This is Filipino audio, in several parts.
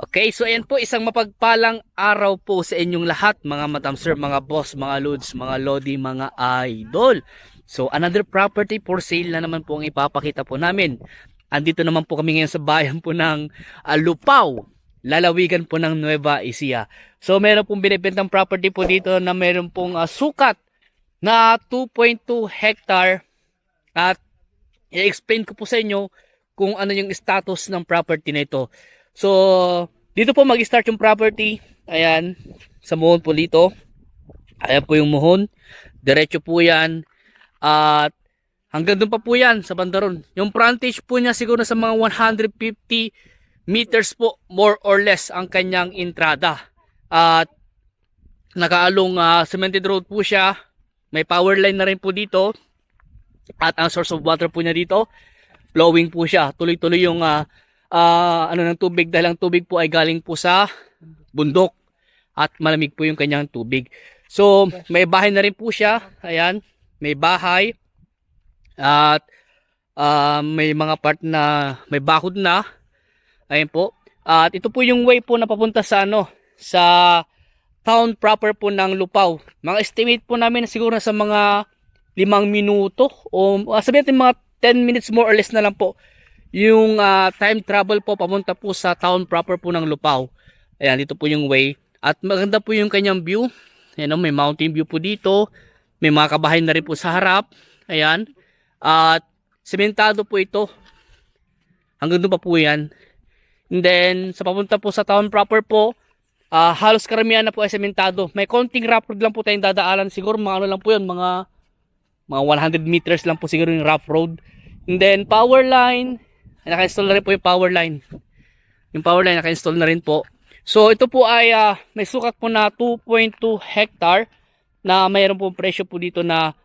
Okay, so ayan po, isang mapagpalang araw po sa inyong lahat, mga madam sir, mga boss, mga loads, mga lodi, mga idol. So another property for sale na naman po ang ipapakita po namin. Andito naman po kami ngayon sa bayan po ng Lupao, lalawigan po ng Nueva Ecija. So meron pong binibentang property po dito na meron pong sukat na 2.2 hectare at i-explain ko po sa inyo kung ano yung status ng property na ito. So, dito po mag-start yung property. Ayan, sa muhon po dito. Ayan po yung muhon. Diretso po yan. At hanggang doon pa po yan sa bandaron. Yung frontage po niya siguro sa mga 150 meters po, more or less, ang kanyang entrada. At nakaalong cemented road po siya. May power line na rin po dito. At ang source of water po niya dito, flowing po siya. Tuloy-tuloy yung ng tubig, dahil ang tubig po ay galing po sa bundok at malamig po yung kanyang tubig. So may bahay na rin po siya. Ayan, may bahay at may mga part na may bakod na. Ayan po. At ito po yung way po na papunta sa sa town proper po ng Lupao. Mga estimate po namin siguro sa mga 5 minuto o sabihin natin mga 10 minutes more or less na lang po yung time travel po pamunta po sa town proper po ng Lupao. Ayan, dito po yung way. At maganda po yung kanyang view. Ayan, may mountain view po dito. May mga kabahay na rin po sa harap. Ayan. At sementado po ito. Hanggang doon pa po yan. And then, sa papunta po sa town proper po, halos karamihan na po ay sementado. May konting rough road lang po tayong dadaalan. Siguro mga lang po yun, mga 100 meters lang po siguro yung rough road. And then, power line. Naka-install na rin po yung power line. Yung power line naka-install na rin po. So ito po ay may sukat po na 2.2 hectare na mayroon po presyo po dito na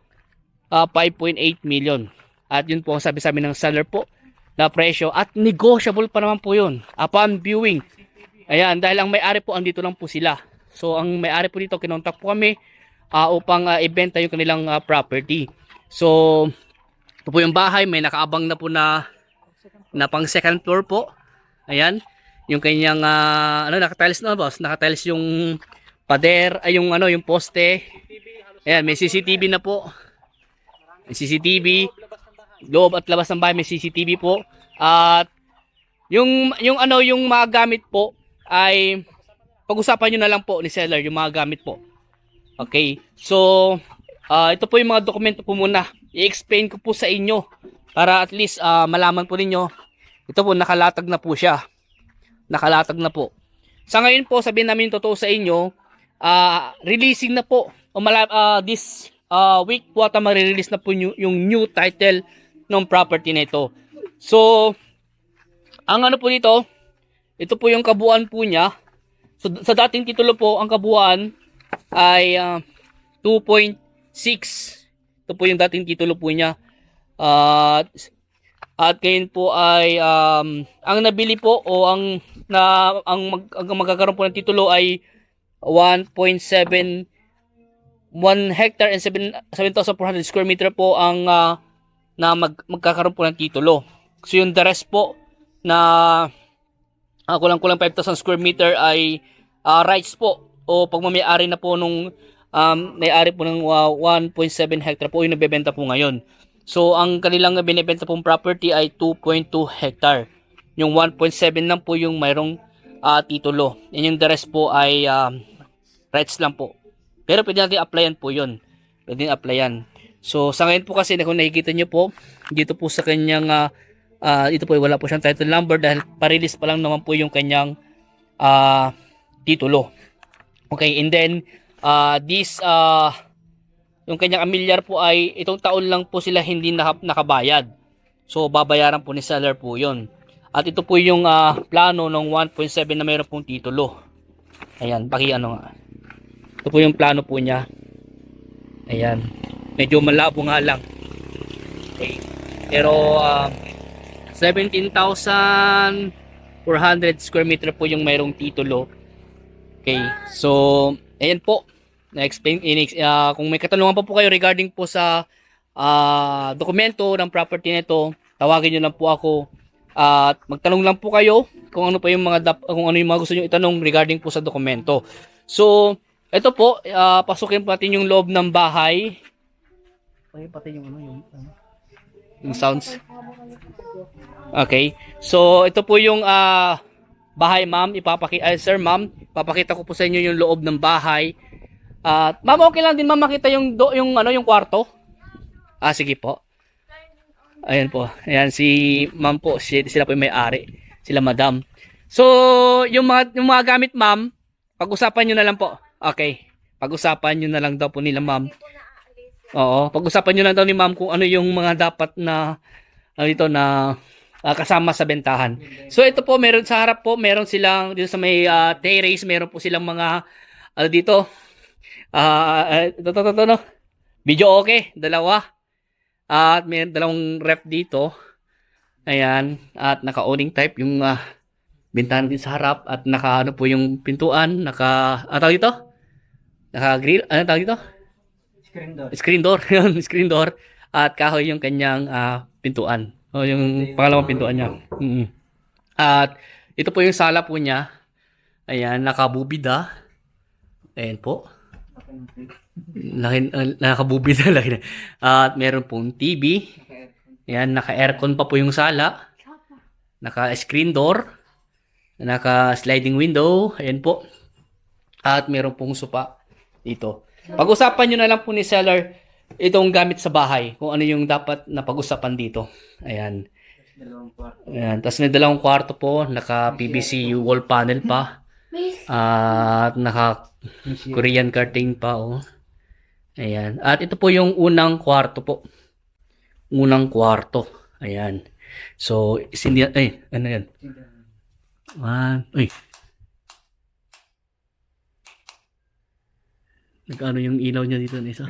5.8 million. At yun po ang sabi sa amin ng seller po na presyo. At negotiable pa naman po yun upon viewing. Ayan, dahil ang may-ari po andito lang po sila. So ang may-ari po dito kinontak po kami upang ibenta yung kanilang property. So ito po yung bahay, may nakaabang na po na pang second floor po. Ayan, yung kanyang nakatiles na boss, nakatiles yung pader, ay yung yung poste. Ayan, may CCTV na po. May CCTV loob at labas ng bahay, may CCTV po. At yung mga gamit po ay pag-usapan niyo na lang po ni seller yung mga gamit po. Okay, so ito po yung mga dokumento po muna. I-explain ko po sa inyo para at least malaman po ninyo. Ito po, nakalatag na po siya. Nakalatag na po. Sa ngayon po, sabihin namin totoo sa inyo, releasing na po. This week po ata marirelease na po yung new title ng property na ito. So, ang po dito, ito po yung kabuuan po niya. So, sa dating titulo po, ang kabuuan ay 2.6. Ito po yung dating titulo po niya. At ngayon po ay ang nabili po o ang magkakaroon po ng titulo ay 1.7 hectare and 7,400 square meter po ang magkakaroon po ng titulo. So yung the rest po na kulang-kulang 5,000 square meter ay rights po o pagmamayari na po nung may-ari po ng 1.7 hectare po yung nabebenta po ngayon. So, ang kanilang binibenta pong property ay 2.2 hectare. Yung 1.7 lang po yung mayroong titulo. And yung the rest po ay rights lang po. Pero pwede natin applyan po yun. Pwede natin applyan. So, sa ngayon po kasi, kung nakikita nyo po, dito po sa kanyang, ito po wala po siyang title number dahil pa-release pa lang naman po yung kanyang titulo. Okay, and then, yung kanyang amilyar po ay itong taon lang po sila hindi nakabayad. So babayaran po ni seller po yun. At ito po yung plano ng 1.7 na mayroon pong titulo. Ayan, nga. Ito po yung plano po niya. Ayan. Medyo malabo nga lang. Okay. Pero 17,400 square meter po yung mayroong titulo. Okay. So, ayan po. Na-explain, kung may katanungan pa po kayo regarding po sa dokumento ng property nito, tawagin nyo lang po ako at magtanong lang po kayo kung ano pa yung kung ano yung mga gusto niyo itanong regarding po sa dokumento. So, ito po, pasukin natin yung loob ng bahay. Ay, pati yung yung sounds. Okay. So, ito po yung bahay, ma'am. Sir, ma'am, papakita ko po sa inyo yung loob ng bahay. At ma'am, okay lang din ma'am makita yung kwarto. Sige po. Ayan po. Ayan si ma'am po, sila po yung may-ari. Sila madam. So, yung mga gamit ma'am, pag-usapan niyo na lang po. Okay. Pag-usapan niyo na lang daw po nila ma'am. Oo, pag-usapan niyo lang daw ni ma'am kung ano yung mga dapat na dito na kasama sa bentahan. So ito po, meron sa harap po, meron silang dito sa may terrace, meron po silang mga dito. Ito, no. Video okay, dalawa. At may dalawang ref dito. Ayan, at naka-owning type yung bentahan din sa harap at naka po yung pintuan, tawag dito? Naka-grill, tawag dito? Screen door. Screen door, yun, screen door. At kahoy yung kanyang pintuan. O yung pangalawang pintuan niya. At ito po yung sala po niya. Ayan, nakabubida. Ayan po. Nakabubida. At meron pong TV. Ayan, naka-aircon pa po yung sala. Naka-screen door. Naka-sliding window. Ayan po. At meron pong sopa dito. Pag-usapan nyo na lang po ni seller itong gamit sa bahay. Kung ano yung dapat na pag-usapan dito. Ayan. Ayan. Tapos may dalawang kwarto po. Naka-PVC wall panel pa. At naka-Korean curtain pa. Oh. Ayan. At ito po yung unang kwarto po. Unang kwarto. Ayan. So, ano yan? Nagkano yung ilaw niya dito na isa?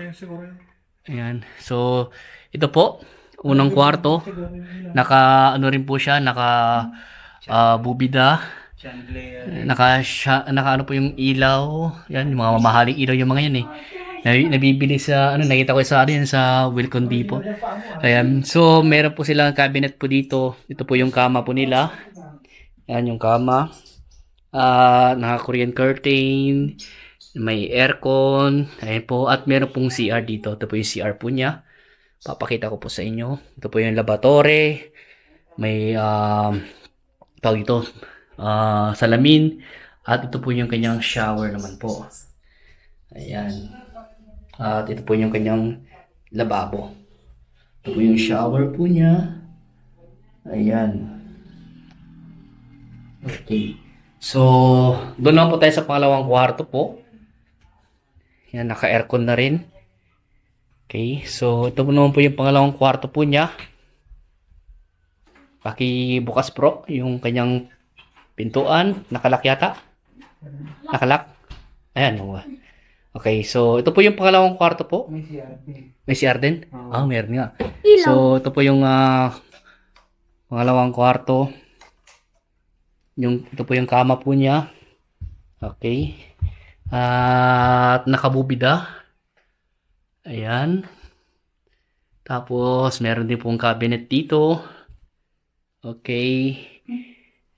Ayan. So, ito po. Unang kwarto. Naka, rin po siya. Naka, bubida. Naka ano po yung ilaw. Yan, yung mga mamahaling ilaw yung mga yan eh. Nabibili sa, nakita ko sa Wilcon Depot. Ayan. So, meron po silang cabinet po dito. Ito po yung kama po nila. Ayan yung kama. Naka-Korean curtain. May aircon. Ayan po. At meron pong CR dito. Ito po yung CR po niya. Papakita ko po sa inyo. Ito po yung laboratory. May, tawag ito, salamin. At ito po yung kanyang shower naman po. Ayan. At ito po yung kanyang lababo. Ito po yung shower po niya. Ayan. Okay. So, doon lang po tayo sa pangalawang kwarto po. Yan, naka-aircon na rin. Okay. So, ito po naman po yung pangalawang kwarto po niya. Pakibukas pro yung kanyang pintuan. Nakalak yata? Nakalak? Ayan. Okay. So, ito po yung pangalawang kwarto po. May CR din? Meron nga. So, ito po yung pangalawang kwarto. Ito po yung kama po niya. Okay. At nakabubida. Ayan. Tapos, meron din pong cabinet dito. Okay.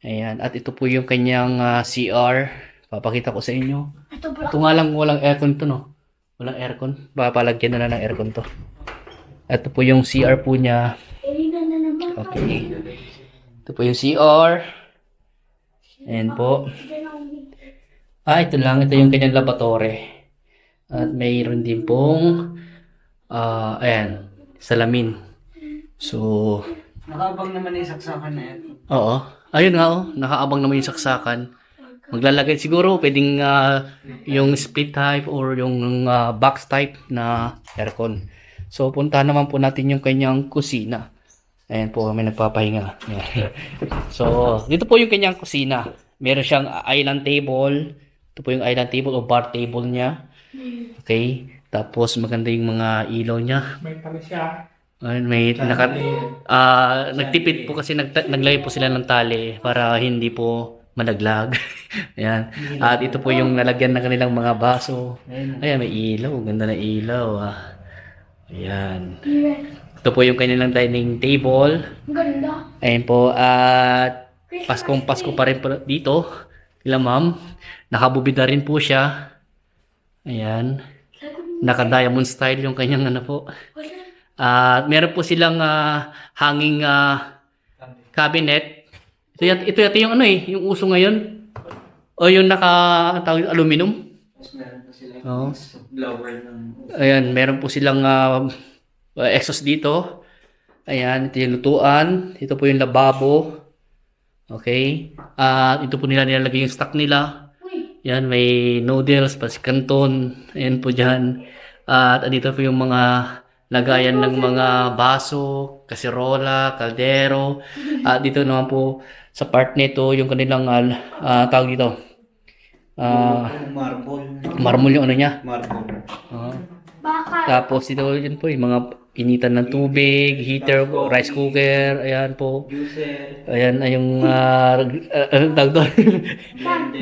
Ayan. At ito po yung kanyang CR. Papakita ko sa inyo. Ito nga lang walang aircon to, no? Walang aircon. Papalagyan na lang ng aircon to. Ito po yung CR po niya. Okay. Ito po yung CR. Ayan po. Ito lang. Ito yung kanyang laboratory. At mayroon din pong ayan, salamin. So, nakaabang naman yung saksakan na ito. Oo. Ayun nga nakaabang naman yung saksakan. Maglalagay siguro pwedeng yung split type or yung box type na aircon. So, puntahan naman po natin yung kanyang kusina. Ayan po, may nagpapahinga. So, dito po yung kanyang kusina. Meron siyang island table. Ito po yung island table o bar table niya. Okay. Tapos, maganda yung mga ilaw niya. May pala siya. May nagtipid po kasi naglagay po sila ng tali para hindi po malaglag. Ayan. At ito po yung nalagyan ng kanilang mga baso. Ayan, may ilaw. Ganda na ilaw. Ayan. Ito po yung kanilang dining table. Ganda. Ayan po. At Paskong Pasko pa rin po dito. Kila ma'am. Nakabubid na rin po siya. Ayan. Naka-diamond style yung kanyang ano po. At meron po silang hanging cabinet. Ito yata yung ano yung uso ngayon. O yung tawag aluminum. Tapos meron pa sila Oo. blower ng... Ayan, meron po silang exhaust dito. Ayan, ito yung lutuan. Ito po yung lababo. Okay. At ito po nila nilalagay yung stock nila. Yan, may noodles, pasikanton. Ayan po dyan. At andito po yung mga lagayan ng mga baso, kaserola, kaldero. At dito naman po sa part nito yung kanilang tawag dito. marble. Marmol yung ano niya. Marble. Tapos ito yun po yung mga initan ng tubig, heater, rice cooker, ayan po. Juicer. Ayan ay yung tawag doon?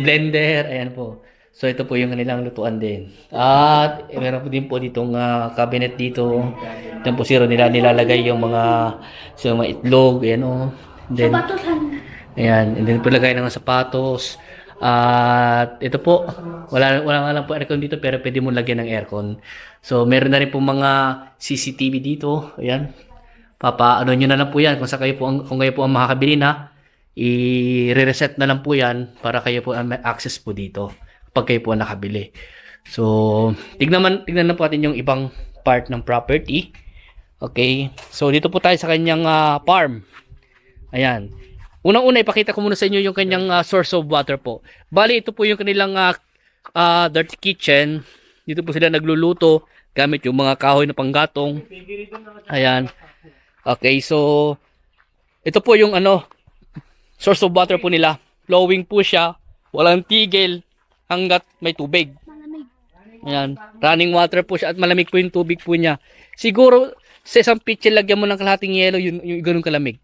Blender, ayan po. So ito po yung kanilang lutuan din. At meron po din po ditong cabinet dito. Diyan po siro nila nilalagay yung mga itlog, ayan o. Then, ayan, and then po lagay ng sapatos. At ito po, wala nga lang po aircon dito pero pwede mo lagyan ng aircon. So meron na rin po mga CCTV dito. Ayan. Papaano nyo na lang po yan kung kayo po ang makakabili na. I-reset na lang po yan para kayo po ang may access po dito pag kayo po ang nakabili. So tignan na po natin yung ibang part ng property. Okay. So dito po tayo sa kanyang farm. Ayan. Unang-una, ipakita ko muna sa inyo yung kanyang source of water po. Bali, ito po yung kanilang dirty kitchen. Dito po sila nagluluto gamit yung mga kahoy na panggatong. Ayan. Okay, so ito po yung source of water po nila. Flowing po siya. Walang tigil hanggat may tubig. Ayan. Running water po siya at malamig po yung tubig po niya. Siguro sa isang pitcher lagyan mo ng kalahating yelo yung ganun kalamig.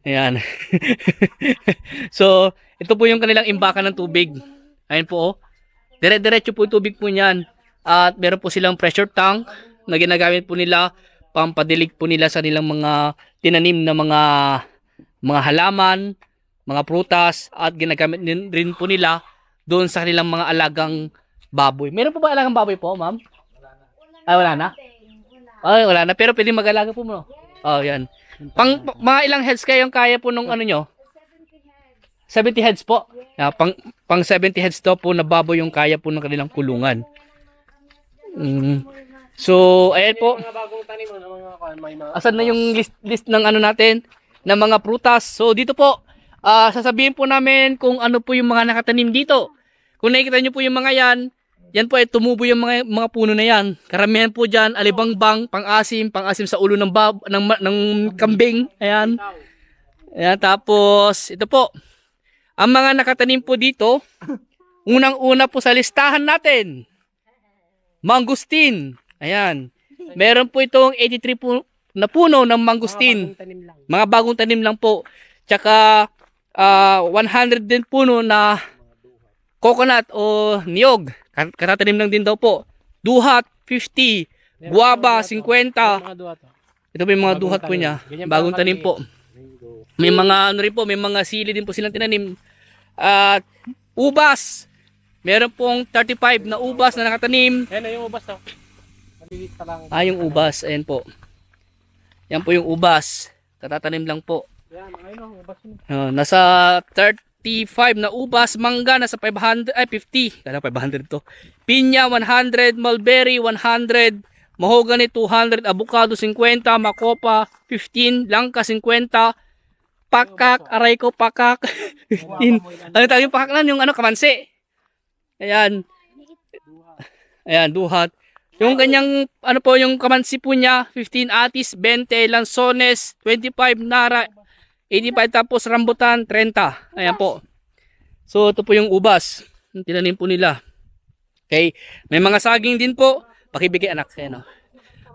Ayan. So, ito po yung kanilang imbakan ng tubig. Ayan po, oh. Dire-diretso po yung tubig po niyan. At meron po silang pressure tank na ginagamit po nila pampadilig po nila sa nilang mga tinanim na mga halaman, mga prutas, at ginagamit rin po nila doon sa kanilang mga alagang baboy. Meron po ba alagang baboy po, ma'am? Ay, wala na? Ay, wala na. Pero pwede mag-alaga po mo. Oh, yan. Mga ilang heads kayong kaya po nung ano nyo? 70 heads po. Pang 70 heads daw po na baboy yung kaya po ng kanilang kulungan. So, ayan po. Asan na yung list ng ano natin? Ng mga prutas. So, dito po, sasabihin po namin kung ano po yung mga nakatanim dito. Kung nakikita nyo po yung mga yan po ay tumubo yung mga puno na yan. Karamihan po dyan, alibangbang, pang-asim sa ulo ng kambing. Ayan. Ayan, tapos, ito po. Ang mga nakatanim po dito, unang-una po sa listahan natin, mangustin. Ayan. Meron po itong 83 na puno ng mangustin. Mga bagong tanim lang po. Tsaka, 100 din puno na coconut o niyog. Katatanim lang din daw po. Duhat, 50. Guava, 50. Ito po yung mga duhat po niya. Bagong tanim po. May mga may mga sili din po silang tinanim. At ubas. Meron pong 35 na ubas na nakatanim. Ayan na yung ubas to. Malilit pa lang. Yung ubas. Ayan po. Yan po yung ubas. Katatanim lang po. Ayan, ayun ubas yun. Nasa 35 na ubas, mangga nasa 50. Kaya 500 to. Pinya 100, mulberry 100, mahogany 200, avocado 50, makopa 15, langka 50, pakak, aray ko pakak 15. Ano tawag yung pakak na? Yung kamansi. Ayan. Ayan, duhat. Yung kanyang yung kamansi po niya 15, atis 20, lansones 25, nara 85, tapos rambutan 30. Ayan po. So ito po yung ubas. Tinanim po nila. Okay. May mga saging din po. Pakibigay anak. Ayan,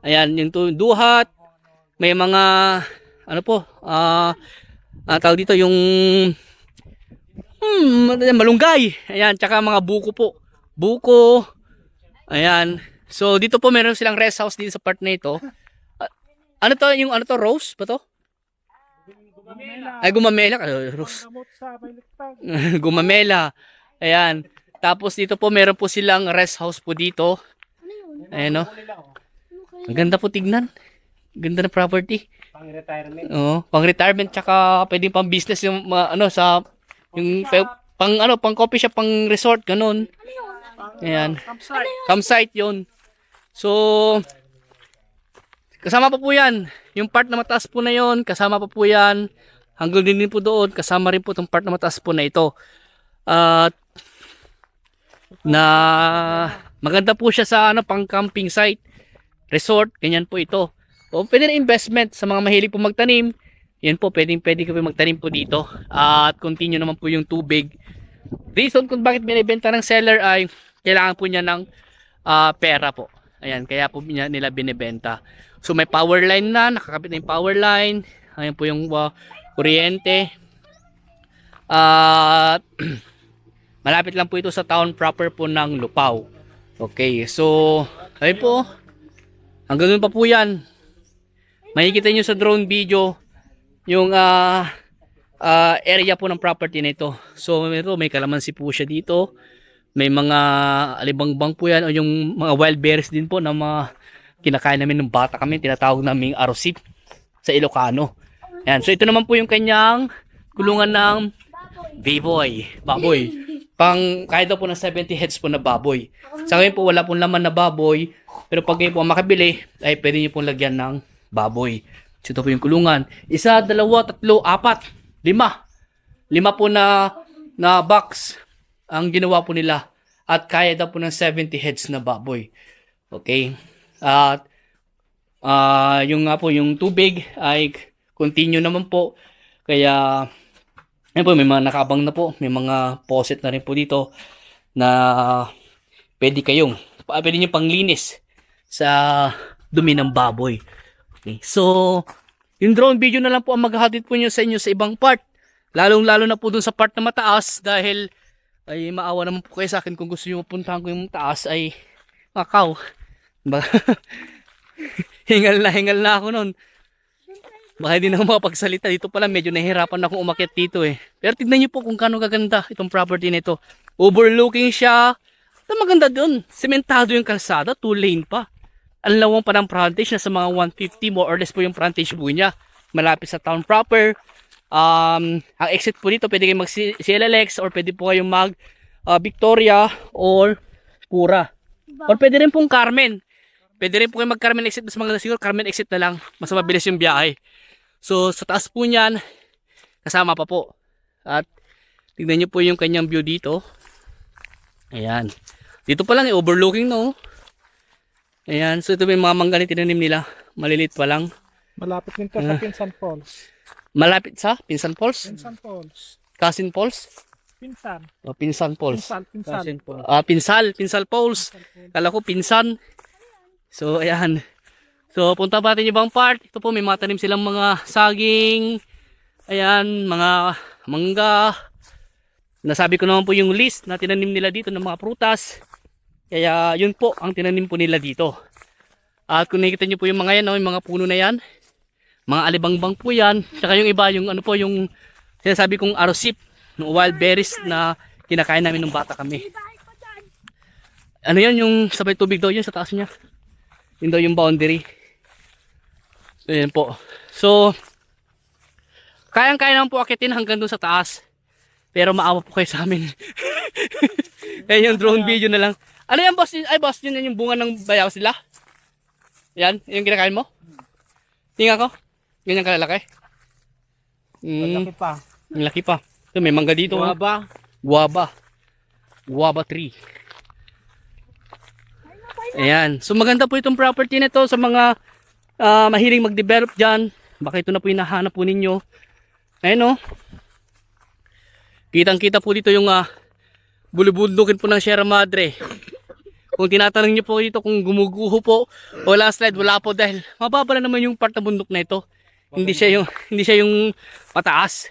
ayan yung duhat. May mga tawag dito yung malunggay. Ayan. Tsaka mga buko po. Buko. Ayan. So dito po meron silang rest house din sa part na ito. Ano to? Rose ba to? Ay, gumamela. Gamot sa Bailiktang. Gumamela. Ayan. Tapos dito po, meron po silang rest house po dito. Ayan, no? Ang ganda po tignan. Ganda na property. Pang-retirement. Oo, pang retirement tsaka pwedeng pang business yung ano sa yung pang coffee shop, pang resort ganun. Ayan. Campsite. Campsite 'yon. So kasama pa po 'yan. Yung part na mataas po na 'yon, kasama pa po 'yan. Hanggang din po doon, kasama rin po tong part na mataas po na ito. At na maganda po siya sa ano pang camping site, resort, ganyan po ito. O pwede rin investment sa mga mahilig po magtanim. Yan po, pwede ka po magtanim po dito. At continue naman po yung tubig. Reason kung bakit binibenta ng seller ay kailangan po niya ng pera po. Ayan, kaya po nila binibenta. So may power line na, nakakabit na yung power line. Ayan po yung kuryente. At malapit lang po ito sa town proper po ng Lupao. Okay, so ayun po. Hanggang doon pa po yan. Makikita nyo sa drone video yung area po ng property na ito. So may kalamansi po siya dito. May mga alibangbang po yan o yung mga wild berries din po na mga kinakain namin ng bata kami. Tinatawag namin arosip sa Ilocano. Ayan. So ito naman po yung kanyang kulungan ng baboy. Kahit daw po ng 70 heads po na baboy. Sa ngayon po wala pong laman na baboy. Pero pag kayo po makabili ay pwede nyo pong lagyan ng baboy. So ito po yung kulungan. 1, 2, 3, 4, 5. 5 po na box ang ginawa po nila. At kaya daw po ng 70 heads na baboy. Okay. At yung nga po yung tubig ay continue naman po. Kaya ayun po, may mga nakabang na po. May mga faucet na rin po dito na pwede nyo panglinis sa dumi ng baboy. Okay. So, yung drone video na lang po ang maghahatid po nyo sa inyo sa ibang part. Lalong-lalo na po dun sa part na mataas dahil ay maawa naman po kayo sa akin kung gusto nyo mapuntahan ko yung taas ay makaw. Hingal na ako nun. Baka hindi na ako makapagsalita. Dito pala medyo nahihirapan akong umakyat dito eh. Pero tignan nyo po kung kano gaganda itong property nito. Overlooking siya. Ito maganda doon. Sementado yung kalsada. 2 lane pa. Ang lawang pa ng frontage na sa mga 150 more or less po yung frontage po niya. Malapit sa town proper. Ang exit po dito pwede kayong mag CLLX or pwede po kayong mag Victoria or Pura. Or pwede rin pong Carmen. Pwede rin po kayong mag Carmen exit. Mas maganda siguro Carmen exit na lang. Mas mabilis yung biyahe. So sa taas po niyan kasama pa po. At tignan nyo po yung kanyang view dito. Ayan. Dito pa lang overlooking no. Ayan, so ito may mga mangga na tinanim nila. Malilit pa lang. Malapit din to sa Pinsan Falls. Malapit sa Pinsan Falls? Pinsan Falls. Cousin Falls? Pinsan. O, Pinsan Falls. Pinsan. Pinsal Falls. Kala ko Pinsan. So, ayan. So, punta pa natin yung ibang part. Ito po, may matanim silang mga saging. Ayan, mga mangga. Nasabi ko naman po yung list na tinanim nila dito ng mga prutas. Kaya yun po ang tinanim po nila dito. At kung nakikita nyo po yung mga yan, yung mga puno na yan, mga alibangbang po yan. Tsaka yung iba, yung ano po, yung sinasabi kong arosip, yung wild berries na kinakain namin nung bata kami. Ano yan, yung sabay tubig daw yun sa taas niya. Yun daw yung boundary. So yun po. So, kayang-kaya naman po akitin hanggang doon sa taas. Pero maawa po kayo sa amin. Yan yung drone video na lang. Ano yan boss? Ay boss, yun yung bunga ng bayaw sila? Yan, yung kinakain mo? Tingnan ko. Ganyan kalalaki. Malaki pa. Ang laki pa. So, may mangga dito. Guava tree. Ayan. So maganda po itong property na to sa mga mahiling mag-develop dyan. Baka ito na po yung nahanap po ninyo. Ayan o. Kitang-kita po dito yung bulubundukin po ng Sierra Madre. Kung tinatanong nyo po dito kung gumuguho po o landslide, wala po dahil mababa na naman yung part na bundok na ito. Hindi siya yung mataas.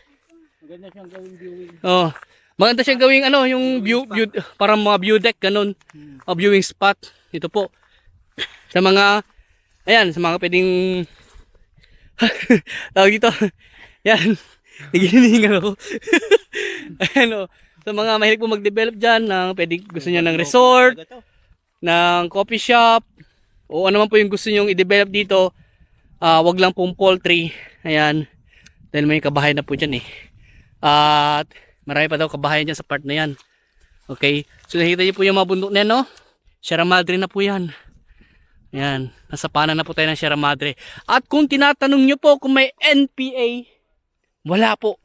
Maganda siyang gawing viewing. Oh. Maganda siyang gawing yung view parang mga view deck ganun. O viewing spot. Ito po. Sa mga sa mga pwedeng tawag dito. Yan. Nagihiningan ako. Ano, sa mga mahilig po mag-develop dyan, pwede gusto niya ng resort, ng coffee shop, o ano man po yung gusto nyong i-develop dito, wag lang pong poultry. Ayan. Dahil may kabahayan na po dyan eh. At marami pa daw kabahayan dyan sa part na yan. Okay. So nakita niyo po yung mga bundok na yan, no? Sierra Madre na po yan. Ayan. Nasa pana na po tayo ng Sierra Madre. At kung tinatanong nyo po kung may NPA, wala po.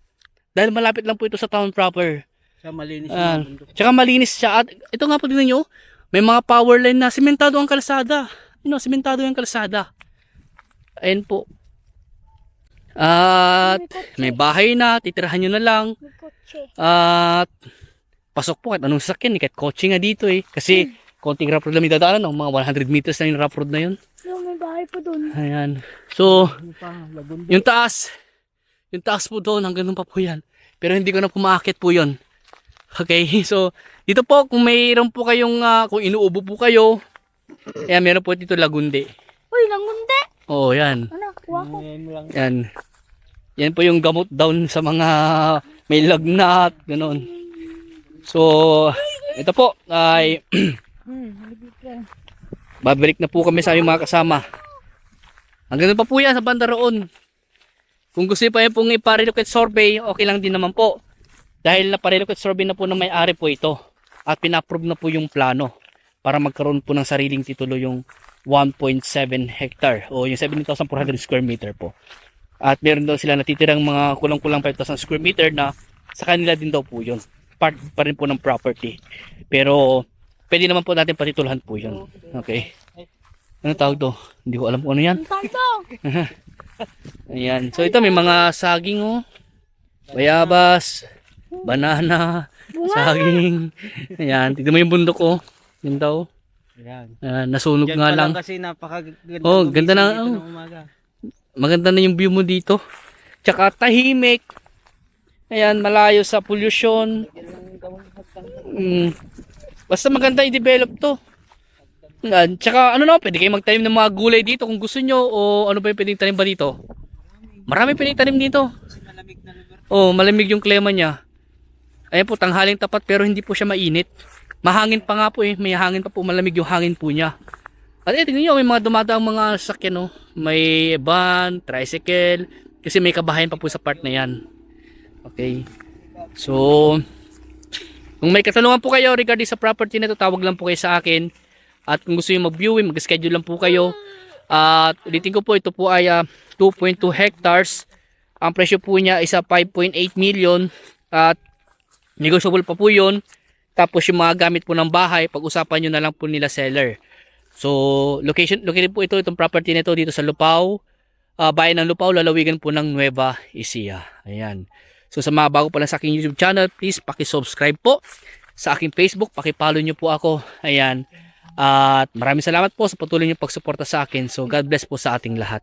Dahil malapit lang po ito sa town proper. Sa malinis Ah, yung bundok. tsaka malinis siya. At ito nga po tingnan nyo, may mga power line na simentado ang kalsada. Simentado yung kalsada. Ayan po. At may bahay na, titirahan nyo na lang. At pasok po kahit anong sasakyan, kahit kotse nga dito eh. Kasi konting rough road lang yung dadaanan, no? Mga 100 meters na yung rough road na yun. May bahay pa doon. Ayan. So, Ano pa, Lagundo. yung taas po doon, hanggang doon pa po yan. Pero hindi ko na pumakit po yun. Okay, so dito po kung mayroon po kayong, kung inuubo po kayo, ayan, meron po dito Lagunde. Uy, nangunde. Oo, yan. Ano, kuha ko. Ngayon mo lang. Yan. Yan po yung gamot down sa mga may lagnat, gano'n. So, ito po ay babalik na po kami sa aming mga kasama. Hanggang pa po yan sa banda roon. Kung gusto niyo pa yung pong ipa-relocate survey, okay lang din naman po. Dahil na-relocate survey na po ng may-ari po ito. At pina-approve na po yung plano para magkaroon po ng sariling titulo yung 1.7 hectare o yung 7,400 square meter po. At meron daw sila natitirang mga kulang-kulang 5,000 square meter na sa kanila din daw po yun. Part pa rin po ng property. Pero pwede naman po natin patitulahan po yun. Okay. Ano tawag to? Hindi ko alam kung ano yan. Ang tanto. Ayan. So ito may mga saging oh. Bayabas, banana, saging. Ayan. Tignan mo yung bundok oh. Yun daw. Ayan. Nasunog Diyan nga pa lang. kasi napakaganda. Oh, gumising ganda na, dito oh. ng umaga. Maganda na yung view mo dito. Tsaka tahimik. Ayan, malayo sa pollution. Basta maganda i-develop to. Ayan, tsaka ano na, pwede kayo magtanim ng mga gulay dito kung gusto nyo o ano pa yung pwedeng tanim ba dito. Marami pwedeng tanim dito. Malamig na lugar. Oh, malamig yung klima niya. Ayan po, tanghaling tapat pero hindi po siya mainit. Mahangin pa nga po eh, may hangin pa po, malamig yung hangin po niya. At tingnan nyo, may mga dumadaang mga sasakyan, no? May van, tricycle, kasi may kabahayan pa po sa part na yan. Okay. So, kung may katanungan po kayo regarding sa property na ito, tawag lang po kayo sa akin. At kung gusto nyo mag-viewing, mag-schedule lang po kayo. At ulitin ko po, ito po ay 2.2 hectares. Ang presyo po niya is 5.8 million. At negotiable pa po yun. Tapos yung mga gamit po ng bahay, pag-usapan nyo na lang po nila seller. So, located po itong property nito dito sa Lupao. Bayan ng Lupao, lalawigan po ng Nueva Ecija. Ayan. So, sa mga bago pa lang sa aking YouTube channel, please paki-subscribe po. Sa aking Facebook, paki-follow nyo po ako. Ayan. At maraming salamat po sa patuloy nyo pagsuporta sa akin. So, God bless po sa ating lahat.